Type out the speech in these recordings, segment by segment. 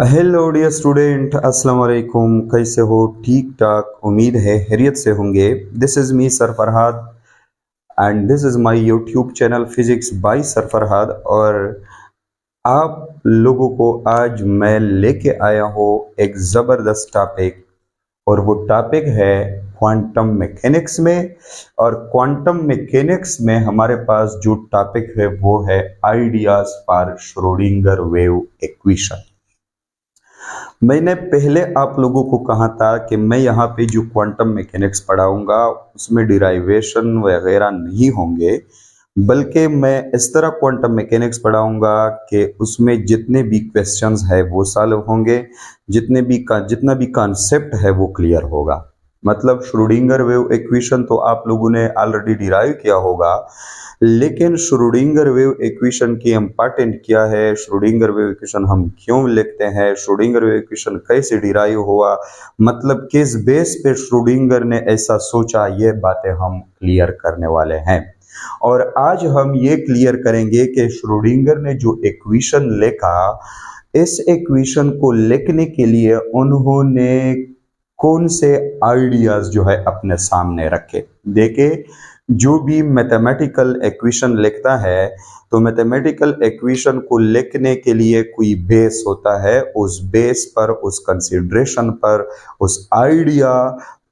Hello dear student, अस्सलाम वालेकुम। कैसे हो? ठीक ठाक, उम्मीद है खैरियत से होंगे। This is me sir Farhad and this is my YouTube channel physics bye sir Farhad. और आप लोगों को आज मैं लेके आया हूँ एक ज़बरदस्त टॉपिक, और वो टॉपिक है क्वांटम मैकेनिक्स में। और क्वांटम मैकेनिक्स में हमारे पास जो टॉपिक है वो है ideas for Schrodinger wave equation. मैंने पहले आप लोगों को कहा था कि मैं यहाँ पे जो क्वांटम मैकेनिक्स पढ़ाऊंगा उसमें डिराइवेशन वगैरह नहीं होंगे, बल्कि मैं इस तरह क्वांटम मैकेनिक्स पढ़ाऊंगा कि उसमें जितने भी क्वेश्चंस है वो सॉल्व होंगे, जितना भी कॉन्सेप्ट है वो क्लियर होगा। मतलब श्रोडिंगर वेव इक्वेशन तो आप लोगों ने ऑलरेडी डिराइव किया होगा, लेकिन श्रोडिंगर वेव इक्वेशन की इम्पोर्टेंट क्या है, श्रोडिंगर वेव इक्वेशन हम क्यों लिखते हैं, श्रोडिंगर वेव इक्वेशन कैसे डिराइव हुआ, मतलब किस बेस पे श्रोडिंगर ने ऐसा सोचा, ये बातें हम क्लियर करने वाले हैं। और आज हम ये क्लियर करेंगे कि श्रोडिंगर ने जो इक्वेशन लिखा, इस इक्वेशन को लिखने के लिए उन्होंने कौन से आइडियाज जो है अपने सामने रखे। देखे, जो भी मैथमेटिकल इक्वेशन लिखता है तो मैथमेटिकल इक्वेशन को लिखने के लिए कोई बेस होता है, उस बेस पर, उस कंसीडरेशन पर, उस आइडिया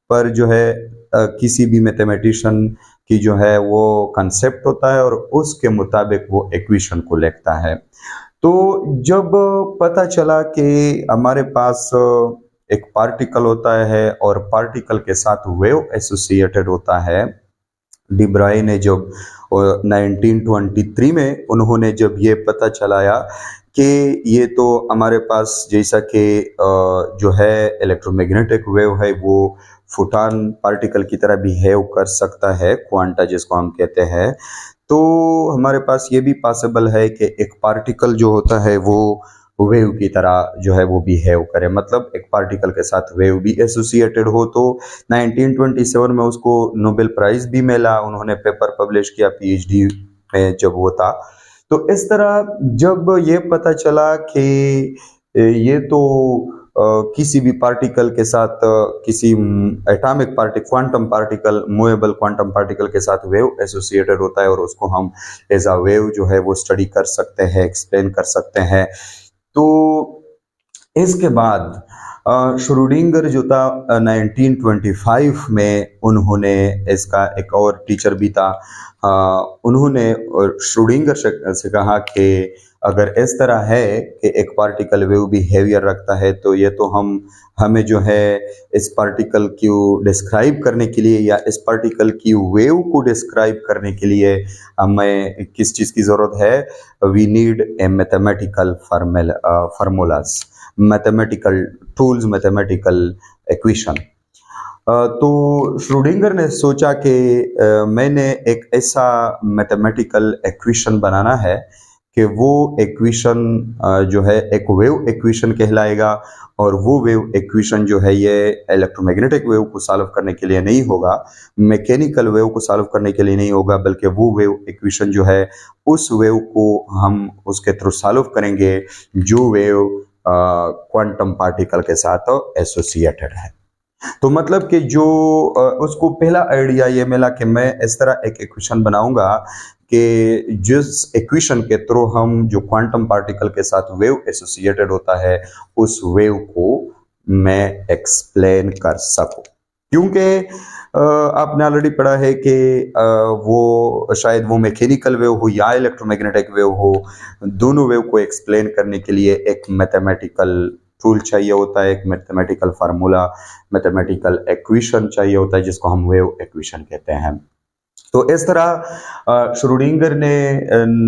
पर जो है किसी भी मैथमेटिशियन की जो है वो कंसेप्ट होता है और उसके मुताबिक वो इक्वेशन को लिखता है। तो जब पता चला कि हमारे पास एक पार्टिकल होता है और पार्टिकल के साथ वेव एसोसिएटेड होता है, डी ब्राय ने जब 1923 में उन्होंने जब ये पता चलाया कि ये तो हमारे पास जैसा कि जो है इलेक्ट्रोमैग्नेटिक वेव है वो फोटॉन पार्टिकल की तरह बिहेव कर सकता है, क्वांटा जिसको हम कहते हैं, तो हमारे पास ये भी पॉसिबल है कि एक पार्टिकल जो होता है वो वेव की तरह जो है वो बिहेव करे, मतलब एक पार्टिकल के साथ वेव भी एसोसिएटेड हो। तो 1927 में उसको नोबेल प्राइज भी मिला, उन्होंने पेपर पब्लिश किया पीएचडी में जब वो था। तो इस तरह जब ये पता चला कि ये तो किसी भी पार्टिकल के साथ किसी atomic particle, quantum particle, movable quantum particle के साथ वेव एसोसिएटेड होता है और उसको हम एज अ वेव जो है वो स्टडी कर सकते हैं, एक्सप्लेन कर सकते हैं। तो इसके बाद श्रोडिंगर जो था 1925 में उन्होंने, इसका एक और टीचर भी था, उन्होंने श्रोडिंगर से कहा कि अगर इस तरह है कि एक पार्टिकल वेव बिहेवियर रखता है तो ये तो हमें जो है इस पार्टिकल को डिस्क्राइब करने के लिए या इस पार्टिकल की वेव को डिस्क्राइब करने के लिए हमें किस चीज़ की ज़रूरत है, we need a mathematical formulas, mathematical tools, mathematical equation. तो श्रोडिंगर ने सोचा कि मैंने एक ऐसा मैथमेटिकल इक्वेशन बनाना है कि वो इक्वेशन जो है एक वेव इक्वेशन कहलाएगा, और वो वेव इक्वेशन जो है ये इलेक्ट्रोमैग्नेटिक वेव को सॉल्व करने के लिए नहीं होगा, मैकेनिकल वेव को सॉल्व करने के लिए नहीं होगा, बल्कि वो वेव इक्वेशन जो है उस वेव को हम उसके थ्रू सॉल्व करेंगे जो वेव क्वांटम पार्टिकल के साथ एसोसिएटेड है। तो मतलब कि जो उसको पहला आइडिया ये मिला कि मैं इस तरह एक इक्वेशन बनाऊंगा कि जिस इक्वेशन के थ्रू हम जो क्वांटम पार्टिकल के साथ वेव एसोसिएटेड होता है उस वेव को मैं एक्सप्लेन कर सकूं। क्योंकि आपने ऑलरेडी पढ़ा है कि वो शायद वो मैकेनिकल वेव हो या इलेक्ट्रोमैग्नेटिक वेव हो, दोनों वेव को एक्सप्लेन करने के लिए एक मैथमेटिकल टूल चाहिए होता है, एक मैथमेटिकल फार्मूला, मैथमेटिकल इक्वेशन चाहिए होता है जिसको हम वेव इक्वेशन कहते हैं। तो इस तरह श्रोडिंगर ने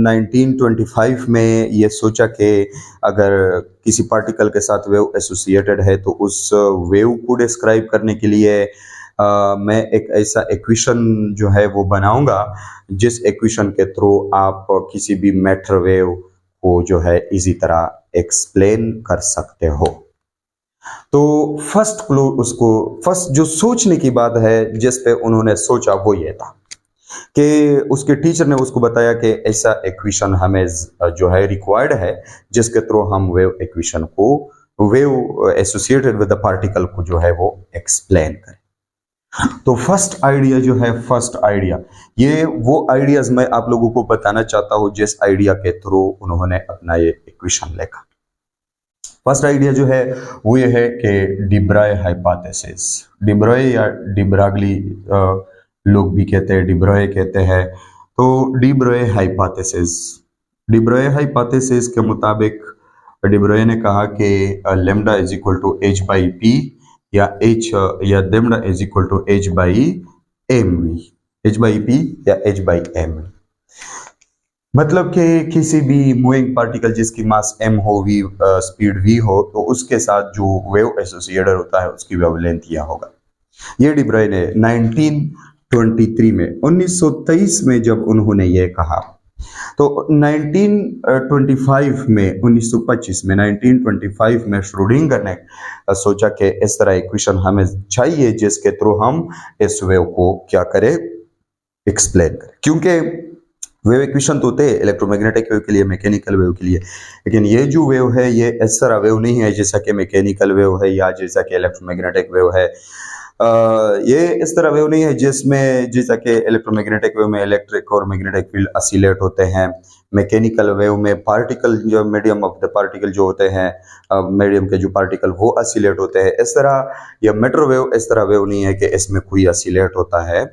1925 में ये सोचा कि अगर किसी पार्टिकल के साथ वेव एसोसिएटेड है तो उस वेव को डिस्क्राइब करने के लिए मैं एक ऐसा इक्वेशन जो है वो बनाऊंगा जिस इक्वेशन के थ्रू आप किसी भी मैटर वेव को जो है इसी तरह एक्सप्लेन कर सकते हो। तो फर्स्ट जो सोचने की बात है जिस पे उन्होंने सोचा वो ये था कि उसके टीचर ने उसको बताया कि ऐसा इक्वेशन हमें जो है रिक्वायर्ड है जिसके थ्रू हम वेव इक्वेशन को wave associated with the particle को जो है वो एक्सप्लेन करें। तो फर्स्ट आइडिया जो है, फर्स्ट आइडिया, ये वो आइडियाज मैं आप लोगों को बताना चाहता हूं जिस आइडिया के थ्रू उन्होंने अपना ये इक्वेशन लिखा। फर्स्ट आइडिया जो है वो ये है कि डिब्राय हाइपोथेसिस, डिब्राय या डिब्रागली लोग भी कहते हैं, डिब्राय कहते हैं। तो डिब्राय हाइपोथेसिस, डिब्राय हाइपोथेसिस के मुताबिक डिब्राय ने कहा कि lambda is equal to H by P या एच या lambda is equal to H by M V, H by P या एच बाई एम वी। मतलब कि किसी भी मूविंग पार्टिकल जिसकी मास m हो, v स्पीड v हो, तो उसके साथ जो वेव एसोसिएटेड होता है उसकी वेवलेंथ यह होगा। ये डिब्राय ने 1923 में, 1923 में जब उन्होंने ये कहा, तो 1925 में, 1925 में, 1925 में श्रोडिंगर ने सोचा कि इस तरह इक्वेशन हमें चाहिए जिसके थ्रू हम इस वेव को क्या करें, एक्सप्लेन करें। क्योंकि वेव इक्वेशन तो होते हैं इलेक्ट्रोमैग्नेटिक वेव के लिए, मैकेनिकल वेव के लिए, लेकिन ये जो वेव है ये इस तरह वेव नहीं है जैसा कि मैकेनिकल वेव है या जैसा कि इलेक्ट्रोमैग्नेटिक वेव है। ये इस तरह वेव नहीं है जिसमें, जैसा कि इलेक्ट्रोमैग्नेटिक वेव में इलेक्ट्रिक और मैग्नेटिक फील्ड ऑसिलेट होते हैं, मैकेनिकल वेव में पार्टिकल जो मीडियम ऑफ द पार्टिकल जो होते हैं, मीडियम के जो पार्टिकल वो ऑसिलेट होते हैं। इस तरह यह मीटर वेव इस तरह वेव नहीं है कि इसमें कोई ऑसिलेट होता है।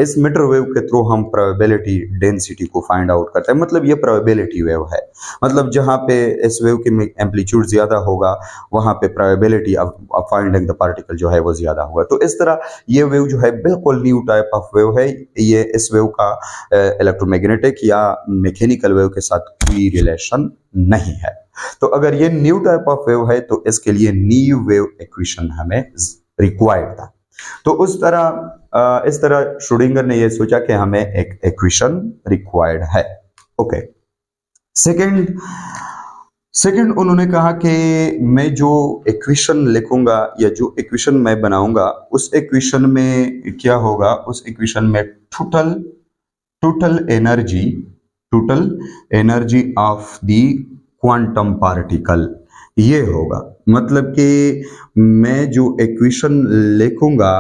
इस मीटर वेव के थ्रू हम प्रोबेबिलिटी डेंसिटी को फाइंड आउट करते हैं, मतलब ये प्रोबेबिलिटी वेव है। मतलब जहाँ पे इस वेव की एम्पलीट्यूड ज्यादा होगा वहाँ पे probability of finding the particle जो है वो ज्यादा होगा। तो इस तरह ये वेव जो है बिल्कुल न्यू टाइप ऑफ वेव है। ये इस वेव का इलेक्ट्रोमैग्नेटिक या मैकेनिकल वेव के साथ कोई रिलेशन नहीं है। तो अगर ये न्यू टाइप ऑफ वेव है तो इसके लिए न्यू वेव इक्वेशन हमें रिक्वायर्ड था। तो इस तरह श्रोडिंगर ने यह सोचा कि हमें एक इक्वेशन रिक्वायर्ड है। ओके, सेकंड उन्होंने कहा कि मैं जो इक्वेशन लिखूंगा या जो इक्वेशन मैं बनाऊंगा उस इक्वेशन में क्या होगा, उस इक्वेशन में total energy of the quantum particle ये होगा। मतलब कि मैं जो इक्वेशन लिखूंगा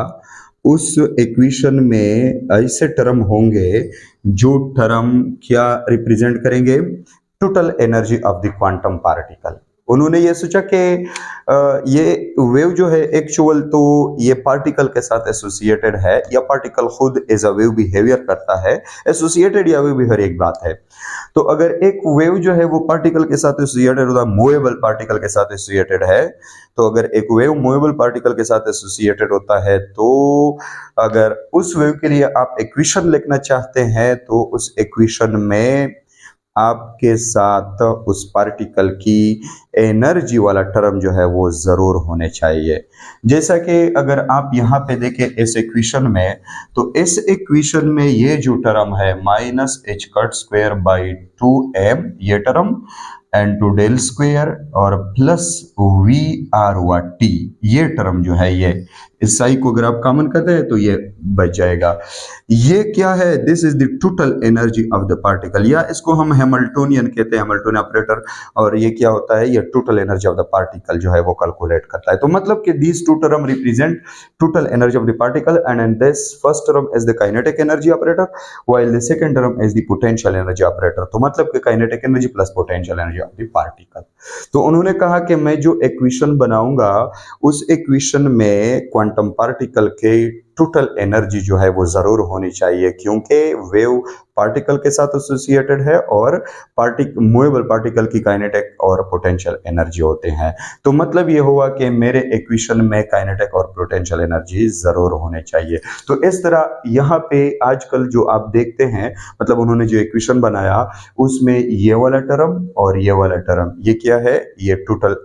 उस इक्वेशन में ऐसे टर्म होंगे जो टर्म क्या रिप्रेजेंट करेंगे, total energy of the quantum particle. उन्होंने ये सोचा कि ये वेव जो है एक्चुअल तो ये पार्टिकल के साथ एसोसिएटेड है या पार्टिकल खुद एज अ वेव बिहेवियर करता है, एसोसिएटेड या वेव भी हर एक बात है। तो अगर एक वेव जो है वो पार्टिकल के साथ एसोसिएटेड होता है, मूवेबल पार्टिकल के साथ एसोसिएटेड है, तो अगर एक वेव मूवेबल पार्टिकल के साथ एसोसिएटेड होता है तो अगर उस वेव के लिए आप इक्वेशन लिखना चाहते हैं तो उस इक्वेशन में आपके साथ उस पार्टिकल की एनर्जी वाला टर्म जो है वो जरूर होने चाहिए। जैसा कि अगर आप यहाँ पे देखें इस इक्वेशन में, तो इस इक्वेशन में ये जो टर्म है -h² ये टर्म n2 डेल स्क्वेयर और प्लस VRT ये टर्म जो है, ये इस साई को अगर आप कॉमन करते हैं तो ये बच जाएगा। ये क्या है, this is the total energy of the particle, या इसको हम हैमिल्टोनियन कहते हैं, हैमिल्टोनियन ऑपरेटर। और ये क्या होता है, ये total energy of the particle जो है वो कैलकुलेट करता है। तो मतलब कि these two term represent total energy of the particle and in this first term is the kinetic energy operator while the second term is the potential energy operator. तो मतलब कि kinetic energy plus potential energy of the particle. तो उन्होंने कहा कि मैं जो equation बनाऊंगा उस इक्वेशन में क्वांटम पार्टिकल के टोटल एनर्जी जो है वो जरूर होनी चाहिए, क्योंकि वेव पार्टिकल के साथ एसोसिएटेड है और मूवेबल पार्टिकल की काइनेटिक और पोटेंशियल एनर्जी होते हैं। तो मतलब ये हुआ कि मेरे इक्वेशन में काइनेटिक और पोटेंशियल एनर्जी जरूर होने चाहिए। तो इस तरह यहाँ पे आजकल जो आप देखते हैं, मतलब उन्होंने जो इक्वेशन बनाया उसमें ये वाला टर्म और ये वाला टर्म, ये क्या है, ये total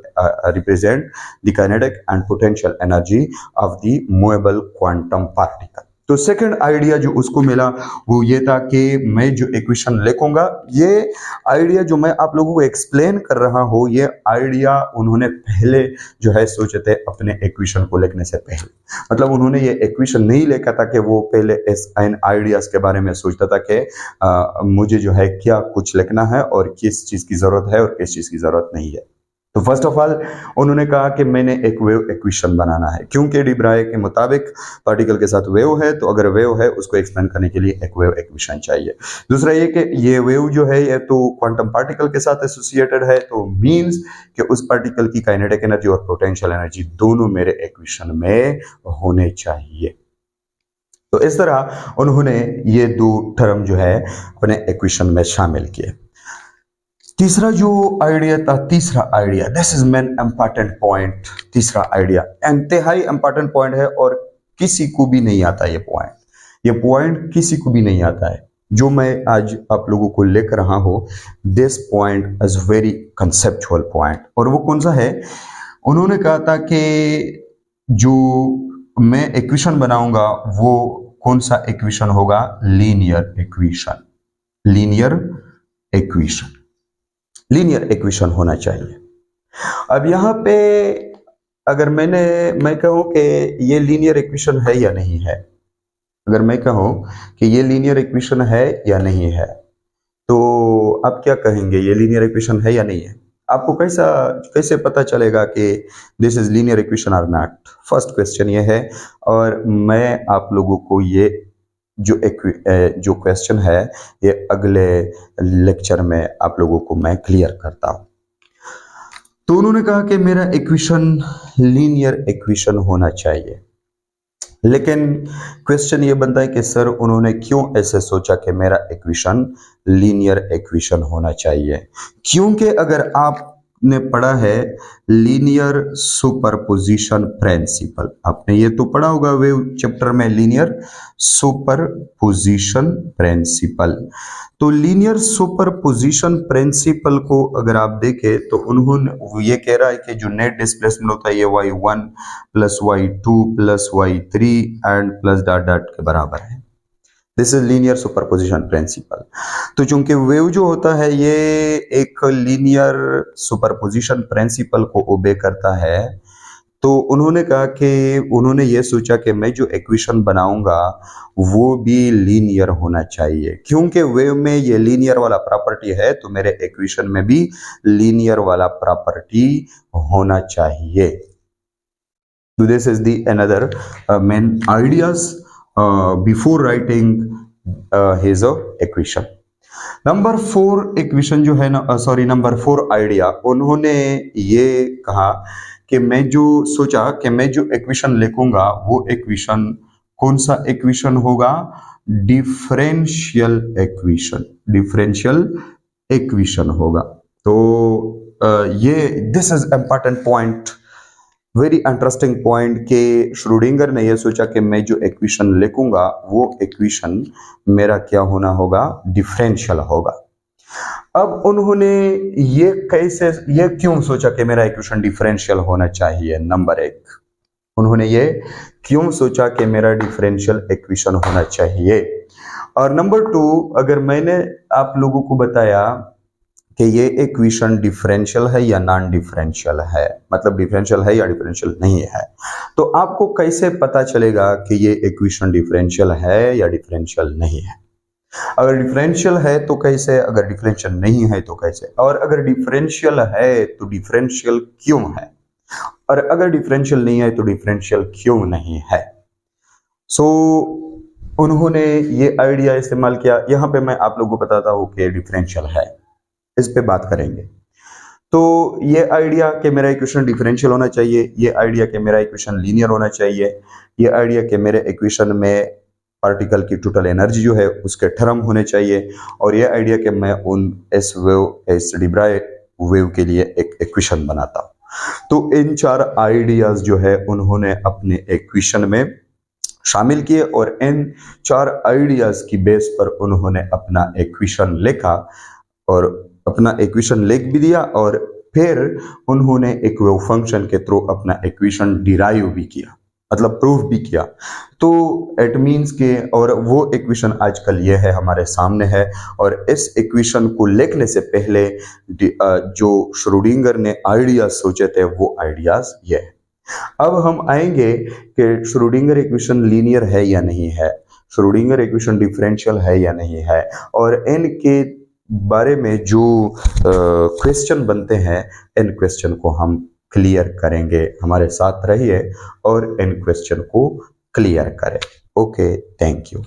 represent the kinetic and potential energy of the movable quantum particle. तो सेकंड आइडिया जो उसको मिला वो ये था कि मैं जो इक्वेशन लिखूंगा, ये आइडिया जो मैं आप लोगों को एक्सप्लेन कर रहा हूं, ये आइडिया उन्होंने पहले जो है सोचे थे अपने इक्वेशन को लिखने से पहले। मतलब उन्होंने ये इक्वेशन नहीं लिखा था कि वो पहले इस इन आइडियाज के बारे में सोचता था कि मुझे जो है क्या कुछ लिखना है और किस चीज की जरूरत है और किस चीज की जरूरत नहीं है। तो फर्स्ट ऑफ ऑल उन्होंने कहा कि मैंने एक वेव इक्वेशन बनाना है, क्योंकि डी ब्राय के मुताबिक पार्टिकल के साथ वेव है, तो अगर वेव है उसको एक्सप्लेन करने के लिए एक वेव इक्वेशन चाहिए। दूसरा ये कि ये वेव जो है ये तो क्वांटम पार्टिकल के साथ एसोसिएटेड है, तो मींस कि उस पार्टिकल की काइनेटिक एनर्जी और पोटेंशियल एनर्जी दोनों मेरे इक्वेशन में होने चाहिए। तो इस तरह उन्होंने ये दो टर्म जो है अपने इक्वेशन में शामिल किए। तीसरा जो आइडिया था, तीसरा idea, this is main important point. तीसरा आइडिया इंतहाई इंपॉर्टेंट पॉइंट है और किसी को भी नहीं आता ये पॉइंट। ये पॉइंट किसी को भी नहीं आता है जो मैं आज आप लोगों को लेकर रहा हूं। This point is very conceptual point. और वो कौन सा है? उन्होंने कहा था कि जो मैं इक्वेशन बनाऊंगा वो कौन सा इक्वेशन होगा? Linear equation. Linear equation, linear equation होना चाहिए। अब यहां पे अगर मैं कहूं कि ये लीनियर इक्वेशन है या नहीं है, अगर मैं कहूं कि ये लीनियर इक्वेशन है या नहीं है, तो आप क्या कहेंगे? ये लीनियर इक्वेशन है या नहीं है? आपको कैसे पता चलेगा कि दिस इज लीनियर इक्वेशन और नॉट? फर्स्ट क्वेश्चन ये है, और मैं आप लोगों को ये जो क्वेश्चन है ये अगले लेक्चर में आप लोगों को मैं क्लियर करता हूं। तो उन्होंने कहा कि मेरा इक्वेशन लीनियर इक्वेशन होना चाहिए, लेकिन क्वेश्चन ये बनता है कि सर उन्होंने क्यों ऐसे सोचा कि मेरा इक्वेशन लीनियर इक्वेशन होना चाहिए? क्योंकि अगर आपने पढ़ा है लीनियर सुपरपोजिशन प्रिंसिपल, आपने ये तो पढ़ा होगा वेव चैप्टर में, लीनियर सुपरपोजिशन प्रिंसिपल। तो लीनियर सुपरपोजिशन प्रिंसिपल को अगर आप देखें तो उन्होंने ये कह रहा है कि जो नेट डिस्प्लेसमेंट होता है ये y1 plus y2 plus y3 and plus dot dot के बराबर है। This is linear superposition principle. तो चूंकि वेव जो होता है ये एक लीनियर सुपरपोजिशन प्रिंसिपल को ओबे करता है, तो उन्होंने कहा कि उन्होंने ये सोचा कि मैं जो इक्वेशन बनाऊंगा वो भी लीनियर होना चाहिए। क्योंकि वेव में ये लीनियर वाला प्रॉपर्टी है, तो मेरे इक्वेशन में भी लीनियर वाला प्रॉपर्टी होना चाहिए। So this is the another main ideas before writing his equation. Number 4 equation जो है ना, नंबर 4 आइडिया, उन्होंने ये कहा कि मैं जो सोचा कि मैं जो इक्वेशन लिखूंगा वो इक्वेशन कौन सा इक्वेशन होगा? Differential equation. डिफरेंशियल इक्वेशन होगा। तो ये this is important point, very interesting point, कि श्रोडिंगर ने यह सोचा कि मैं जो इक्वेशन लिखूंगा वो इक्वेशन मेरा क्या होना होगा? डिफरेंशियल होगा। अब उन्होंने ये क्यों सोचा कि मेरा इक्वेशन डिफरेंशियल होना चाहिए? नंबर 1, उन्होंने ये क्यों सोचा कि मेरा डिफरेंशियल इक्वेशन होना चाहिए? और नंबर 2, अगर मैंने आप लोगों को बताया कि ये इक्वेशन डिफरेंशियल है या नॉन डिफरेंशियल है, मतलब डिफरेंशियल है या डिफरेंशियल नहीं है, तो आपको कैसे पता चलेगा कि ये इक्वेशन डिफरेंशियल है या डिफरेंशियल नहीं है? अगर डिफरेंशियल है तो कैसे, अगर डिफरेंशियल नहीं है तो कैसे, और अगर डिफरेंशियल है तो डिफरेंशियल क्यों है, और अगर डिफरेंशियल नहीं है तो डिफरेंशियल क्यों नहीं है? उन्होंने ये आइडिया इस्तेमाल किया। यहां पे मैं आप लोगों को बताता हूं कि डिफरेंशियल है, इस पे बात करेंगे। तो ये आइडिया कि मेरा इक्वेशन डिफरेंशियल होना चाहिए, ये आइडिया कि मेरा इक्वेशन लीनियर होना चाहिए, ये आइडिया कि मेरे इक्वेशन में पार्टिकल की टोटल एनर्जी जो है उसके टर्म होने चाहिए, और ये आइडिया कि मैं इस डी ब्राय वेव के लिए एक इक्वेशन बनाता हूं। तो इन 4 आइडियाज जो है उन्होंने अपने इक्वेशन में शामिल किए, और इन 4 आइडियाज की बेस पर उन्होंने अपना इक्वेशन लिखा, और अपना इक्वेशन लिख भी दिया, और फिर उन्होंने एक वेव फंक्शन के थ्रू अपना इक्वेशन डिराइव भी किया, मतलब प्रूफ भी किया। तो इट मीन्स के, और वो इक्वेशन आजकल ये है हमारे सामने है, और इस इक्वेशन को लिखने से पहले जो श्रोडिंगर ने आइडियाज सोचे थे वो आइडियाज ये है। अब हम आएंगे कि श्रोडिंगर इक्वेशन लीनियर है या नहीं है, श्रोडिंगर इक्वेशन डिफरेंशियल है या नहीं है, और इनके बारे में जो क्वेश्चन बनते हैं, इन क्वेश्चन को हम क्लियर करेंगे। हमारे साथ रहिए और इन क्वेश्चन को क्लियर करें। Okay, thank you.